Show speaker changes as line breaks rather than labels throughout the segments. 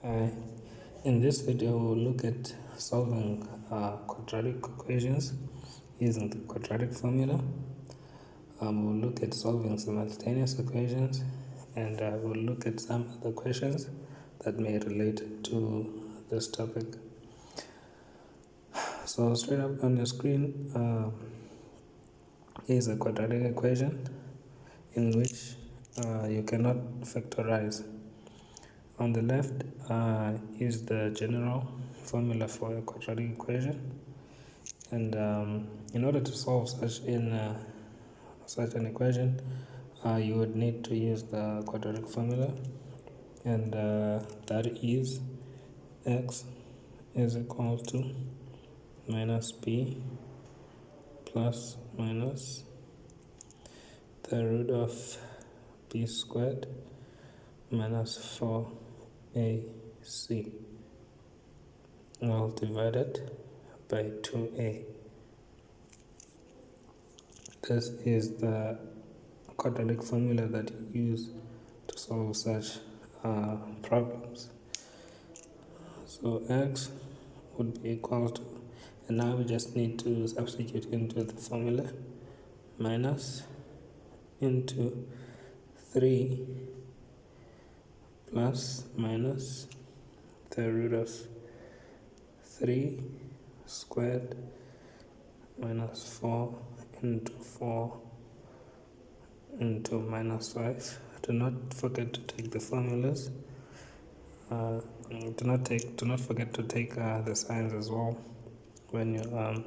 Hi. In this video, we'll look at solving quadratic equations using the quadratic formula. We'll look at solving simultaneous equations, and we'll look at some other questions that may relate to this topic. So straight up on your screen is a quadratic equation in which you cannot factorize. On the left is the general formula for a quadratic equation, and in order to solve such an equation, you would need to use the quadratic formula, and that is x is equal to minus b plus minus the root of b squared minus 4ac all divided by 2a. This is the quadratic formula that you use to solve such problems. So x would be equal to, and now we just need to substitute into the formula, minus into 3 plus minus the root of 3 squared minus 4 into 4 into minus 5. Do not forget to take the formulas. Do not forget to take the signs as well when you're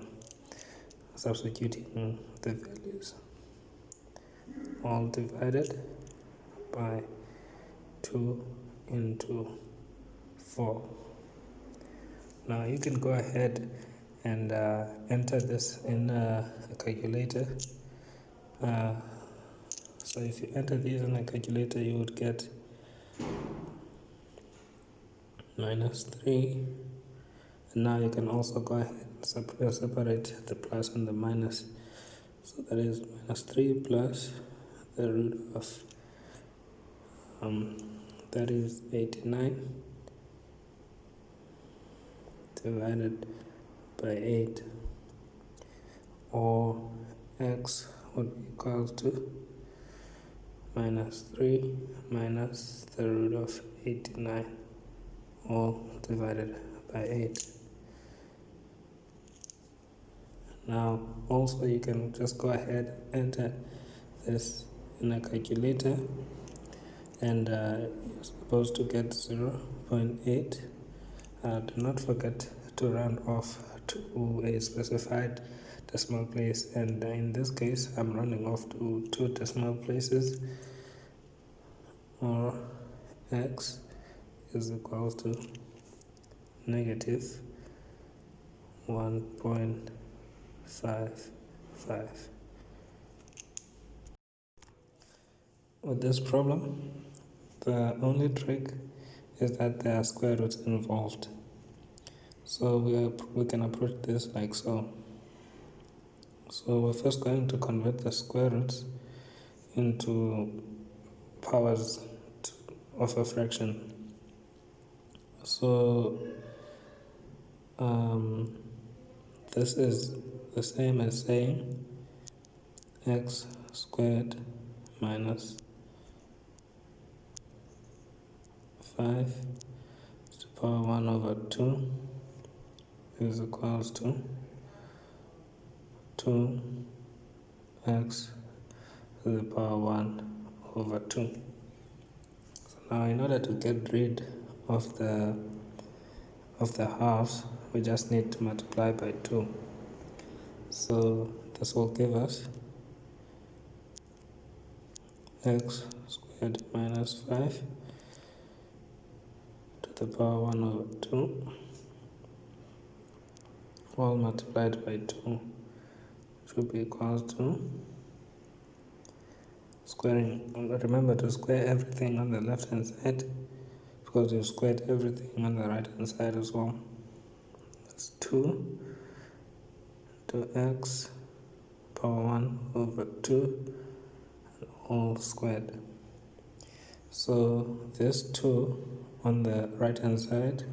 substituting the values. All divided by 2 into 4. Now you can go ahead and enter this in a calculator. So if you enter these in a calculator, you would get minus 3. And now you can also go ahead and separate the plus and the minus. So that is minus 3 plus the root of that is 89 divided by 8, or x would be equal to minus 3 minus the root of 89 all divided by 8. Now also you can just go ahead and enter this in a calculator, and you're supposed to get 0.8. Do not forget to round off to a specified decimal place, and in this case I'm rounding off to 2 decimal places, or x is equal to negative 1.55. With this problem, the only trick is that there are square roots involved. So we can approach this like so. So we're first going to convert the square roots into powers of a fraction. So this is the same as saying x squared minus 5 to the power 1 over 2 is equals to 2x to the power 1 over 2. So now in order to get rid of the halves, we just need to multiply by 2. So this will give us x squared minus 5 to the power 1 over 2 all multiplied by 2 should be equal to squaring. Remember to square everything on the left hand side, because you've squared everything on the right hand side as well. That's 2 to x power 1 over 2 all squared. So this 2 on the right hand side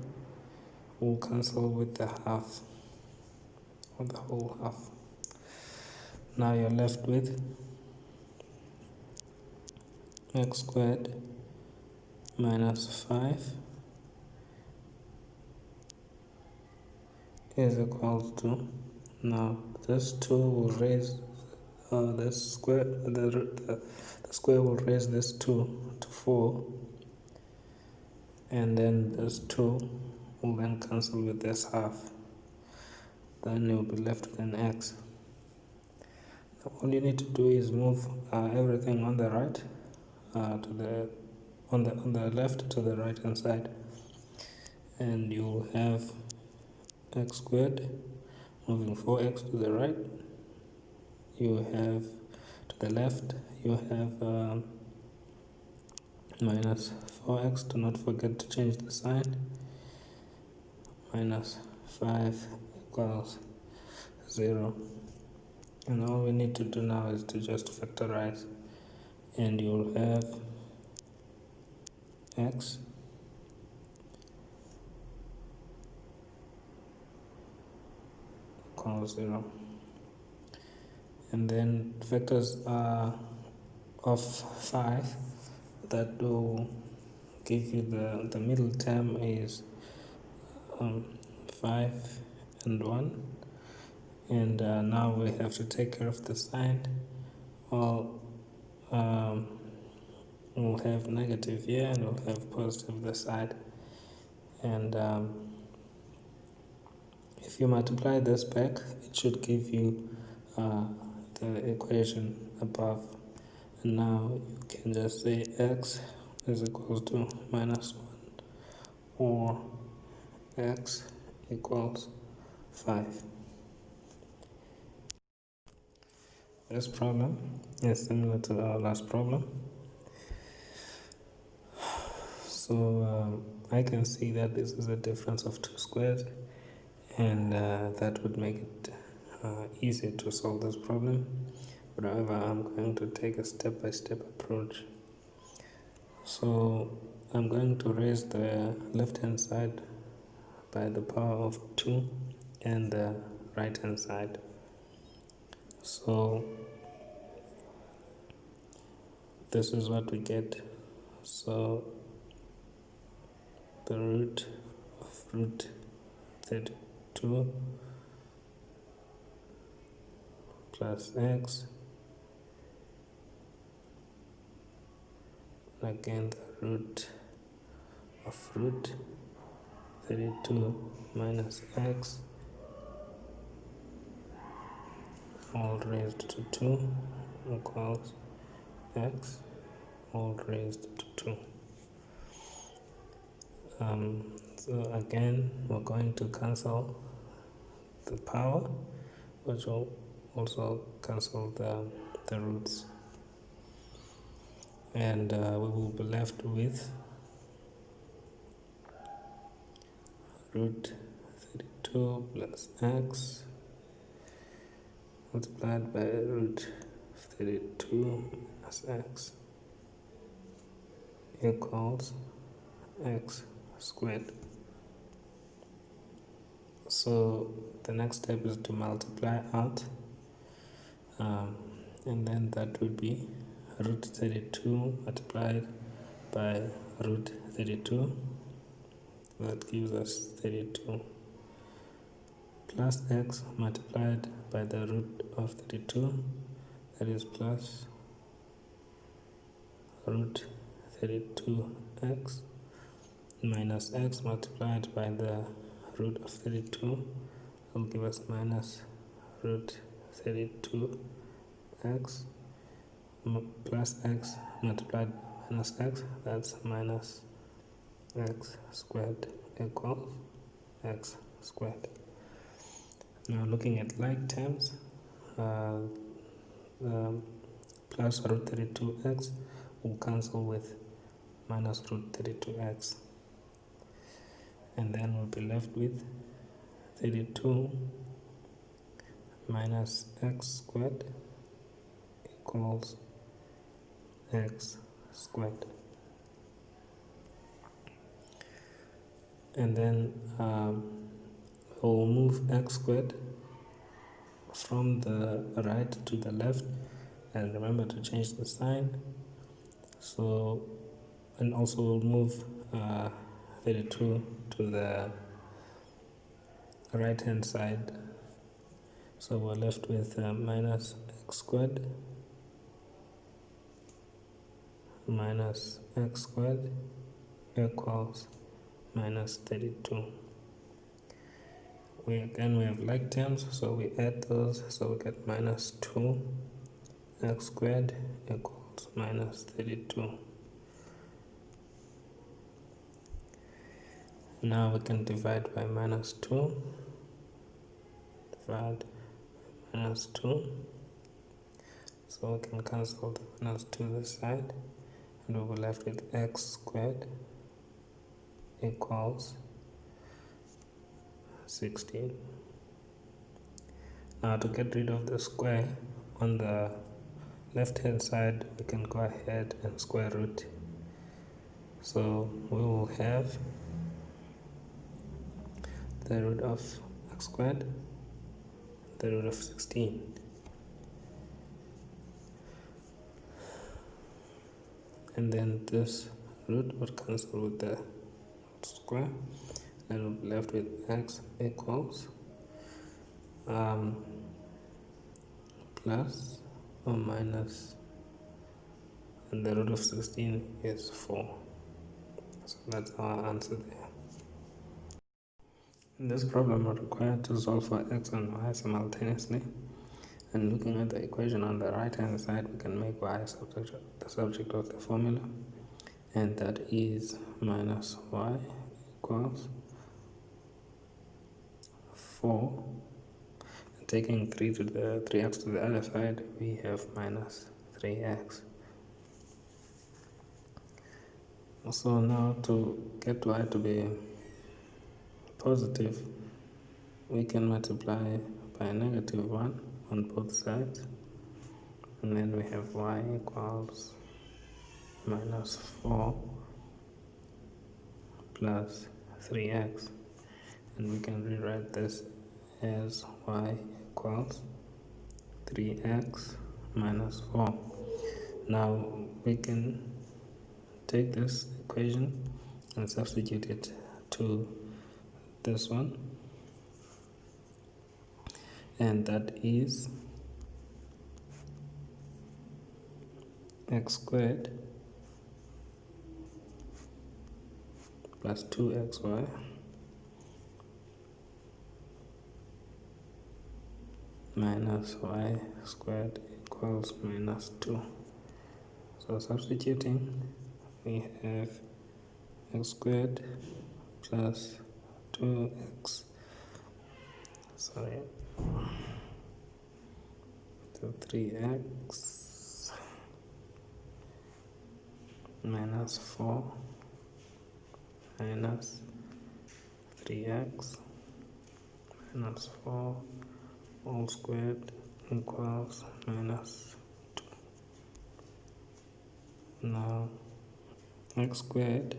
will cancel with the half, or the whole half. Now you're left with x squared minus 5 is equal to, now this 2 will raise this square, the square will raise this 2 to 4, and then this 2 will then cancel with this half. Then you'll be left with an x. Now all you need to do is move everything on the right to the on the left to the right hand side, and you'll have x squared. Moving 4x to the right, you have to the left, you have minus 4x. Do not forget to change the sign. Minus 5 equals 0. And all we need to do now is to just factorize, and you'll have x equals 0. And then factors of 5 that will give you the middle term is 5 and 1. And now we have to take care of the sign. Well, we'll have negative here and we'll have positive this side. And if you multiply this back, it should give you the equation above. And now you can just say x is equal to minus 1, or x equals 5. This problem is similar to our last problem. So I can see that this is a difference of 2 squares, and that would make it easy to solve this problem. But however, I'm going to take a step-by-step approach. So I'm going to raise the left-hand side by the power of 2 and the right-hand side. So this is what we get. So the root of root 32 plus x, again the root of root 32 minus x, all raised to 2 equals x all raised to 2. So again, we're going to cancel the power, which will also cancel the roots, and we will be left with root 32 plus x multiplied by root 32 minus x equals x squared. So the next step is to multiply out, and then that would be root 32 multiplied by root 32. That gives us 32 plus x multiplied by the root of 32, that is plus root 32x minus x multiplied by the root of 32 will give us minus root 32x plus x multiplied by minus x, that's minus x squared equals x squared. Now looking at like terms, plus root 32x will cancel with minus root 32x, and then we'll be left with 32 minus x squared equals x squared. and then we'll move x squared from the right to the left, and remember to change the sign. So, and also we'll move 32 to the right hand side, so we're left with minus x squared minus x squared equals minus 32. We have like terms, so we add those, so we get minus 2 x squared equals minus 32. Now we can divide by minus 2, divide by minus 2, so we can cancel the minus 2 this side, and we'll be left with x squared equals 16. Now to get rid of the square on the left hand side, we can go ahead and square root. So we will have the root of x squared, the root of 16. And then this root would cancel with the square, and we'll be left with x equals plus or minus, and the root of 16 is 4. So that's our answer there. In this problem, we're required to solve for x and y simultaneously. And looking at the equation on the right hand side, we can make y the subject of the formula, and that is minus y equals 4. And taking 3x to the other side, we have minus 3x. So now to get y to be positive, we can multiply by a negative 1 on both sides, and then we have y equals minus 4 plus 3x, and we can rewrite this as y equals 3x minus 4. Now we can take this equation and substitute it to this one, and that is x squared plus 2xy minus y squared equals minus 2. So substituting, we have x squared plus 2x, to 3x minus 4 minus 3x minus 4 all squared equals minus 2. Now x squared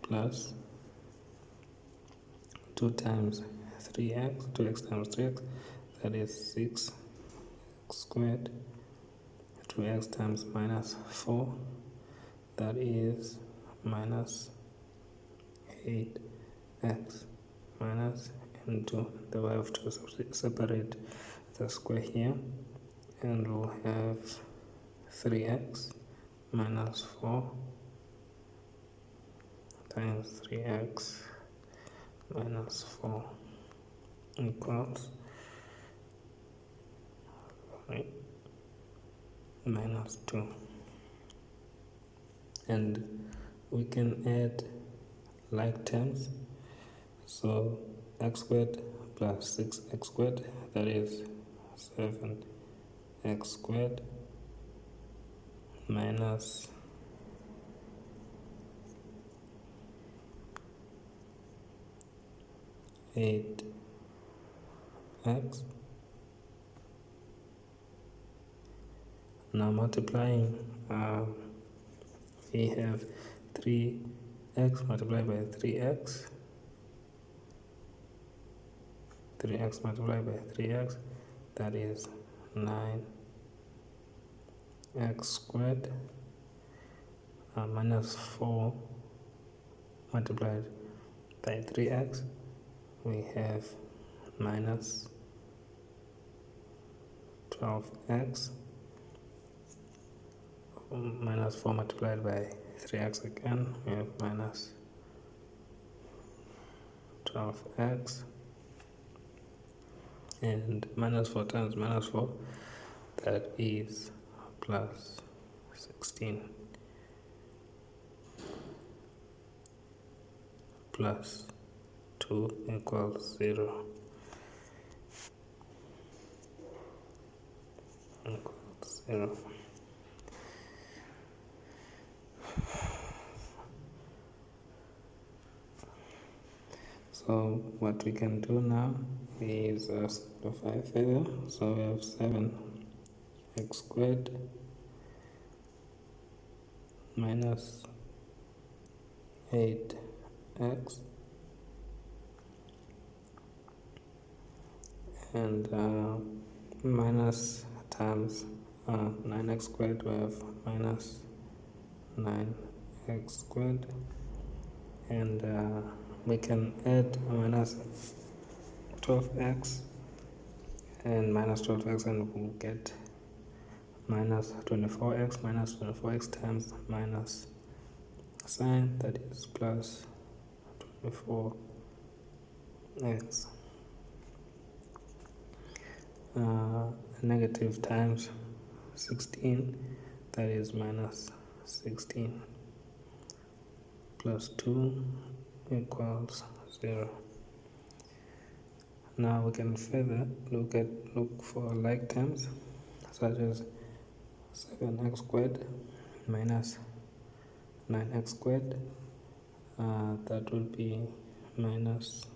plus 2 times 3x, 2x times 3x, that is 6x squared, 2x times minus 4, that is minus 8x minus into the y of 2. Separate the square here, and we'll have 3x minus 4 times 3x minus 4 equals minus 2. And we can add like terms, so x squared plus 6x squared, that is 7x squared minus 8x. Now multiplying, we have 3 x multiplied by 3x, 3x multiplied by 3x, that is 9x squared, minus 4 multiplied by 3x, we have minus 12x, minus 4 multiplied by 3x again, we have minus 12x, and minus 4 times minus 4, that is plus 16, plus 2 equals 0, equals 0. So what we can do now is simplify further. So we have 7x squared minus 8x and minus times 9x squared, we have minus 9x squared, and we can add minus 12x and minus 12x, and we'll get minus 24x. Minus 24x times minus sign, that is plus 24x. Negative times 16, that is minus 16, plus 2 equals 0. Now we can further look for like terms, such as 7x squared minus 9x squared, that would be minus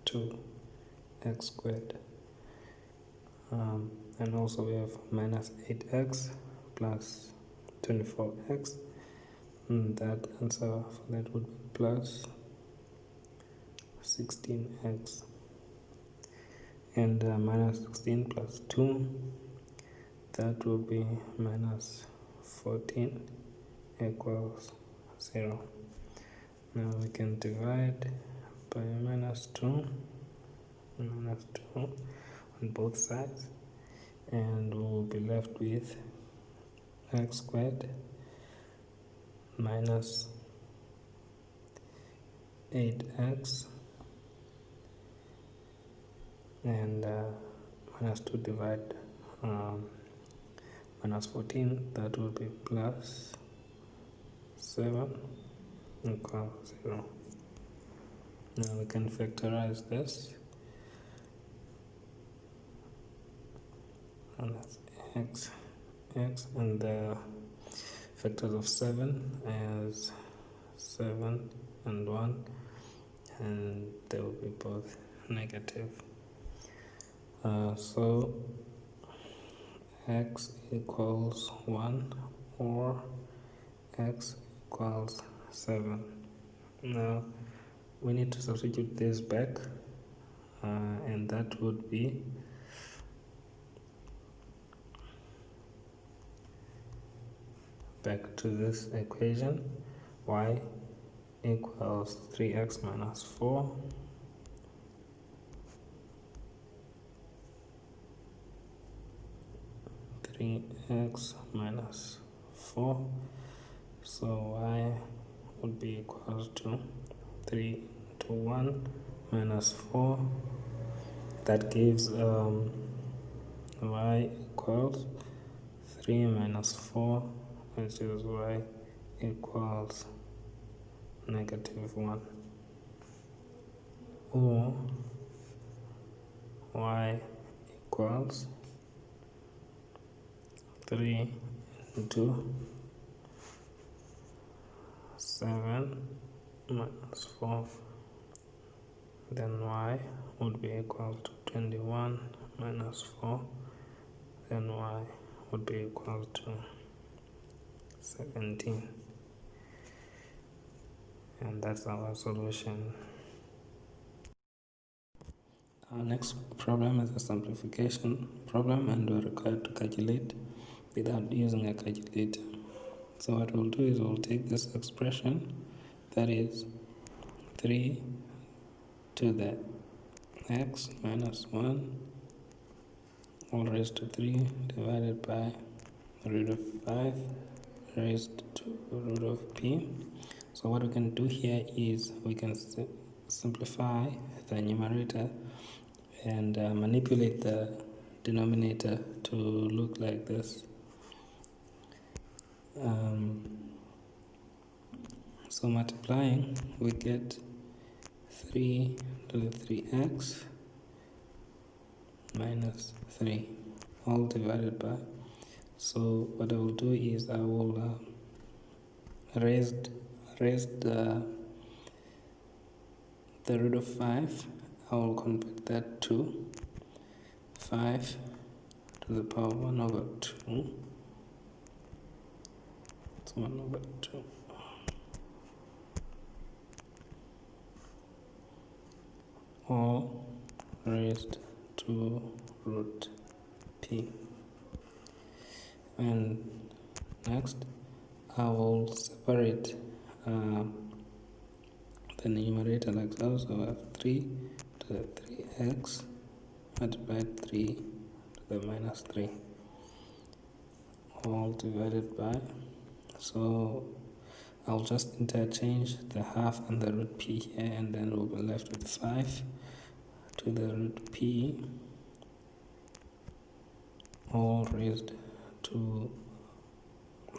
2x squared. And also we have minus 8x plus 24x, and that answer for that would be plus 16x, and minus 16 plus 2, that will be minus 14 equals 0. Now we can divide by minus 2 on both sides, and we'll be left with x squared minus 8x and minus 2 divide minus 14, that will be plus 7 equals 0. Now we can factorize this, and that's x, and the factors of 7 as 7 and 1, and they will be both negative. So x equals 1 or x equals 7. Now we need to substitute this back, and that would be back to this equation, y equals 3x minus 4 3x minus 4, so y would be equals to 3 to 1 minus 4, that gives y equals 3 minus 4, which is y equals negative 1, or y equals 3 into 7 minus 4, then y would be equal to 21 minus 4, then y would be equal to 17. And that's our solution. Our next problem is a simplification problem, and we're required to calculate without using a calculator. So what we'll do is we'll take this expression, that is 3 to the x minus 1 all raised to 3 divided by root of 5 raised to root of p. So what we can do here is we can simplify the numerator and manipulate the denominator to look like this. So multiplying, we get 3 to the 3x minus 3 all divided by. So what I will do is I will raise the root of 5. I will convert that to 5 to the power 1 over 2. It's 1 over 2. All raised to root p. And next, I will separate the numerator like so. So I have 3 to the 3x multiplied 3 to the minus 3 all divided by. So I'll just interchange the half and the root p here, and then we'll be left with 5 to the root p all raised to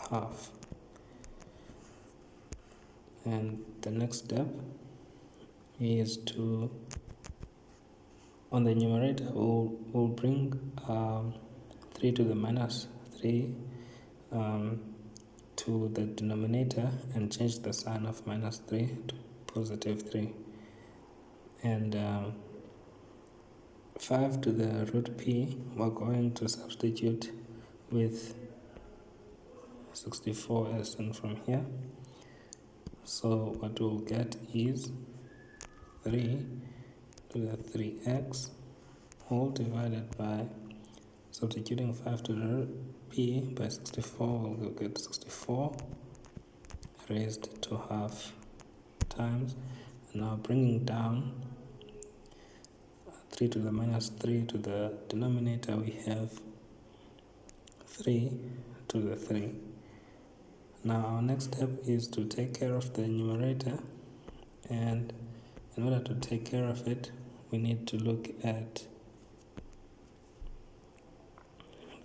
half. And the next step is to, on the numerator, we'll bring 3 to the minus 3 to the denominator and change the sign of minus 3 to positive 3. And 5 to the root p, we're going to substitute with 64 as seen from here. So what we'll get is 3 to the 3x all divided by, substituting 5 to the root p by 64, we'll get 64 raised to half times. And now bringing down 3 to the minus 3 to the denominator, we have 3 to the 3. Now our next step is to take care of the numerator, and in order to take care of it, we need to look at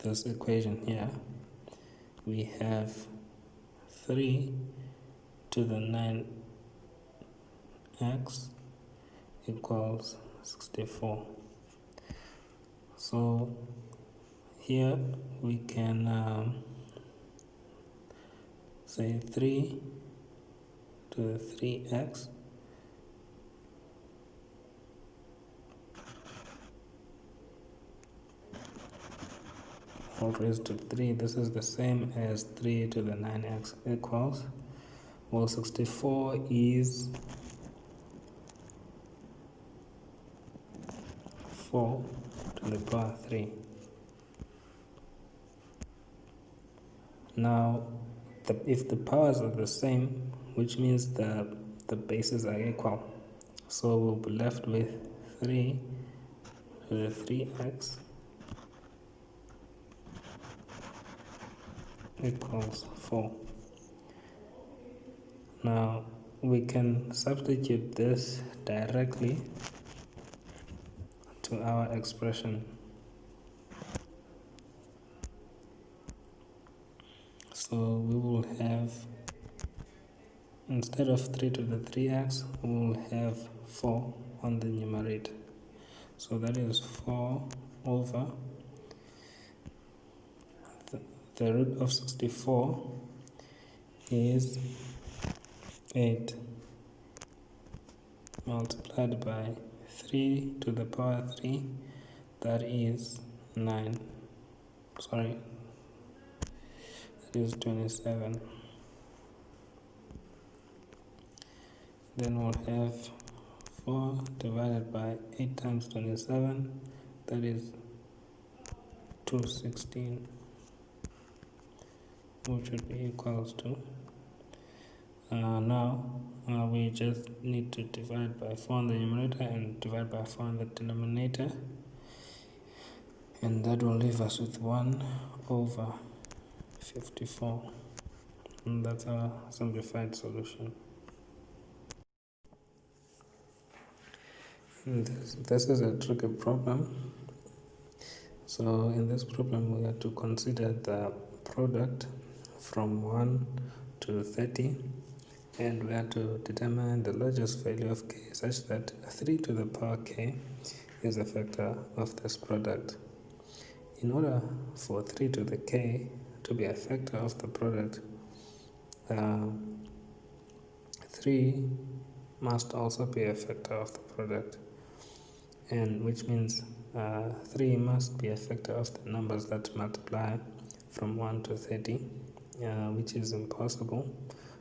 this equation here. We have 3 to the 9x equals 64. So here we can say 3 to the 3x all raised to 3. This is the same as 3 to the 9x equals, well, 64 is 4 to the power 3. Now, if the powers are the same, which means the bases are equal, so we'll be left with 3 to the 3x equals 4. Now we can substitute this directly to our expression. So we will have, instead of 3 to the 3x, we will have 4 on the numerator. So that is 4 over the root of 64 is 8 multiplied by 3 to the power 3, that is 9. Sorry, that is 27. Then we'll have 4 divided by 8 times 27, that is 216, which would be equals to, now we just need to divide by 4 on the numerator and divide by 4 on the denominator, and that will leave us with 1 over 54, and that's our simplified solution. This is a tricky problem. So in this problem we have to consider the product from 1 to 30, and we have to determine the largest value of k such that 3 to the power k is a factor of this product. In order for 3 to the k to be a factor of the product, 3 must also be a factor of the product, and which means 3 must be a factor of the numbers that multiply from 1 to 30, which is impossible,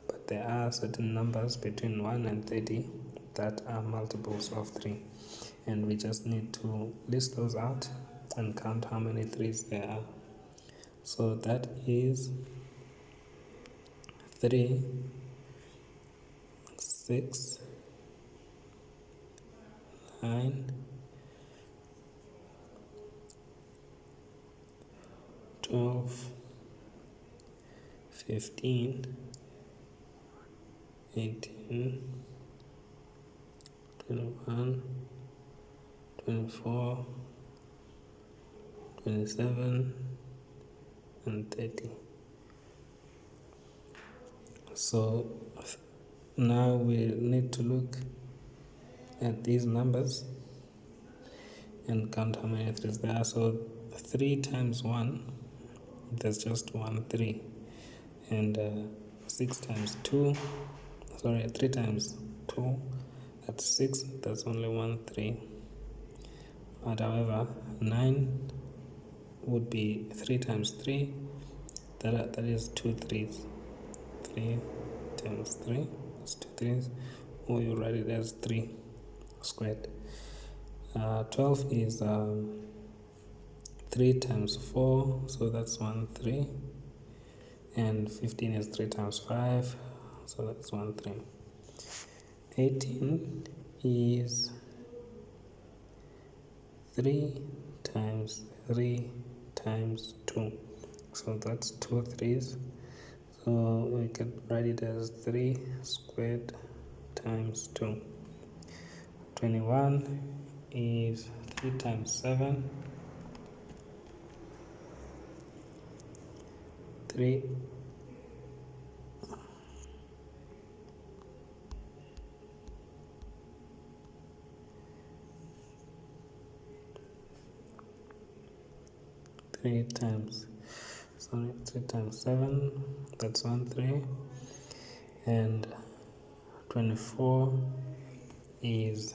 but there are certain numbers between 1 and 30 that are multiples of 3, and we just need to list those out and count how many 3's there are. So that is 3, 6, 9, 12, 15, 18, 21, 24, 27, and 30. So now we need to look at these numbers and count how many 3's there are. So 3 times 1, there's just 1 3, and 6 times 2, 3 times 2, that's 6, that's only 1 3. But however, 9 would be 3 times 3, that is 2 3's. 3 times 3, that's 2 3's, or you write it as 3 squared. 12 is 3 times 4, so that's 1 3, and 15 is 3 times 5, so that's 1 3. 18 is 3 times 3 times 2, so that's 2 3's, so we can write it as 3 squared times 2. 21 is 3 times 7, 3 times 7, that's 1 3, and 24 is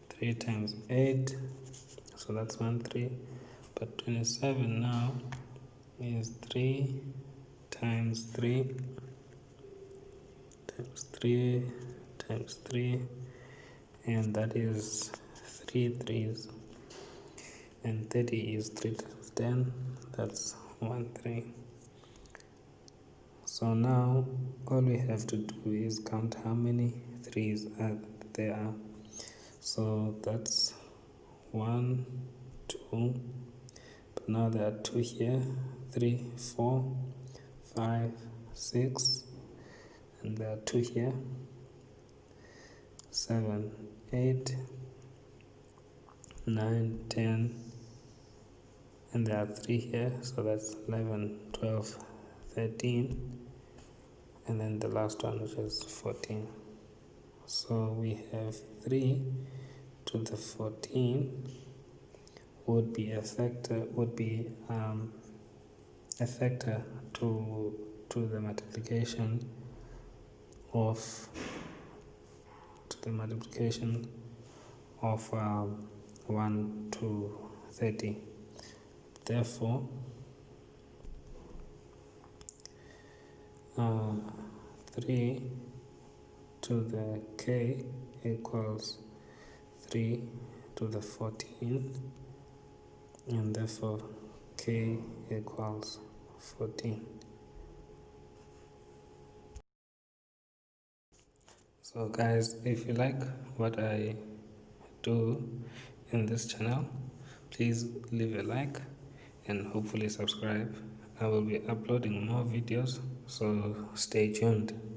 3 times 8, so that's 1 3, but 27 now is 3 times 3 times 3 times 3, and that is 3 3's, and 30 is 3 times 10, that's 1 3. So now all we have to do is count how many 3's there are. So that's 1 2, but now there are 2 here, 3 4 5 6, and there are 2 here, 7 8 9 10, and there are 3 here, so that's 11 12 13, and then the last one, which is 14. So we have 3 to the 14 would be a factor to the multiplication of 1 to 30. Therefore 3 to the k equals 3 to the 14, and therefore k equals 14. So guys, if you like what I do in this channel, please leave a like and hopefully subscribe. I will be uploading more videos, so stay tuned.